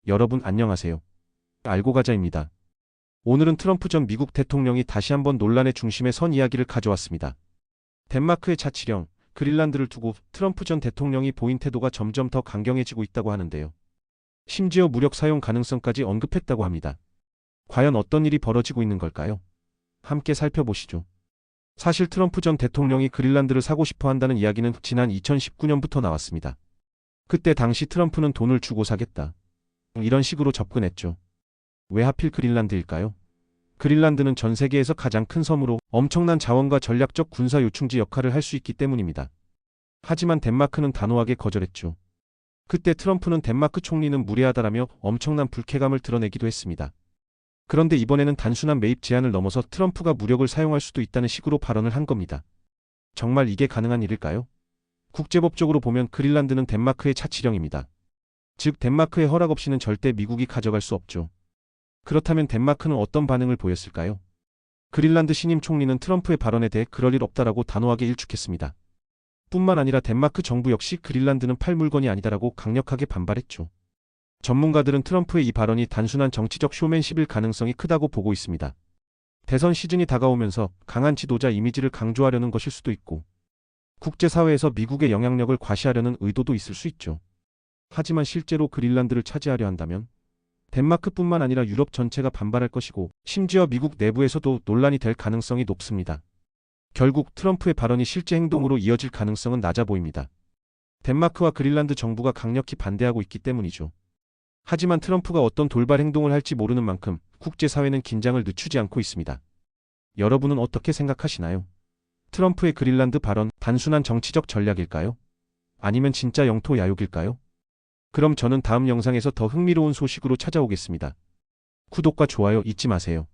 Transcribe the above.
여러분 안녕하세요. 알고 가자입니다. 오늘은 트럼프 전 미국 대통령이 다시 한번 논란의 중심에 선 이야기를 가져왔습니다. 덴마크의 자치령, 그린란드를 두고 트럼프 전 대통령이 보인 태도가 점점 더 강경해지고 있다고 하는데요. 심지어 무력 사용 가능성까지 언급했다고 합니다. 과연 어떤 일이 벌어지고 있는 걸까요? 함께 살펴보시죠. 사실 트럼프 전 대통령이 그린란드를 사고 싶어 한다는 이야기는 지난 2019년부터 나왔습니다. 그때 당시 트럼프는 돈을 주고 사겠다, 이런 식으로 접근했죠. 왜 하필 그린란드일까요? 그린란드는 전 세계에서 가장 큰 섬으로 엄청난 자원과 전략적 군사 요충지 역할을 할 수 있기 때문입니다. 하지만 덴마크는 단호하게 거절했죠. 그때 트럼프는 덴마크 총리는 무례하다라며 엄청난 불쾌감을 드러내기도 했습니다. 그런데 이번에는 단순한 매입 제한을 넘어서 트럼프가 무력을 사용할 수도 있다는 식으로 발언을 한 겁니다. 정말 이게 가능한 일일까요? 국제법적으로 보면 그린란드는 덴마크의 자치령입니다. 즉 덴마크의 허락 없이는 절대 미국이 가져갈 수 없죠. 그렇다면 덴마크는 어떤 반응을 보였을까요? 그린란드 신임 총리는 트럼프의 발언에 대해 그럴 일 없다라고 단호하게 일축했습니다. 뿐만 아니라 덴마크 정부 역시 그린란드는 팔 물건이 아니다라고 강력하게 반발했죠. 전문가들은 트럼프의 이 발언이 단순한 정치적 쇼맨십일 가능성이 크다고 보고 있습니다. 대선 시즌이 다가오면서 강한 지도자 이미지를 강조하려는 것일 수도 있고, 국제사회에서 미국의 영향력을 과시하려는 의도도 있을 수 있죠. 하지만 실제로 그린란드를 차지하려 한다면 덴마크뿐만 아니라 유럽 전체가 반발할 것이고, 심지어 미국 내부에서도 논란이 될 가능성이 높습니다. 결국 트럼프의 발언이 실제 행동으로 이어질 가능성은 낮아 보입니다. 덴마크와 그린란드 정부가 강력히 반대하고 있기 때문이죠. 하지만 트럼프가 어떤 돌발 행동을 할지 모르는 만큼 국제사회는 긴장을 늦추지 않고 있습니다. 여러분은 어떻게 생각하시나요? 트럼프의 그린란드 발언, 단순한 정치적 전략일까요? 아니면 진짜 영토 야욕일까요? 그럼 저는 다음 영상에서 더 흥미로운 소식으로 찾아오겠습니다. 구독과 좋아요 잊지 마세요.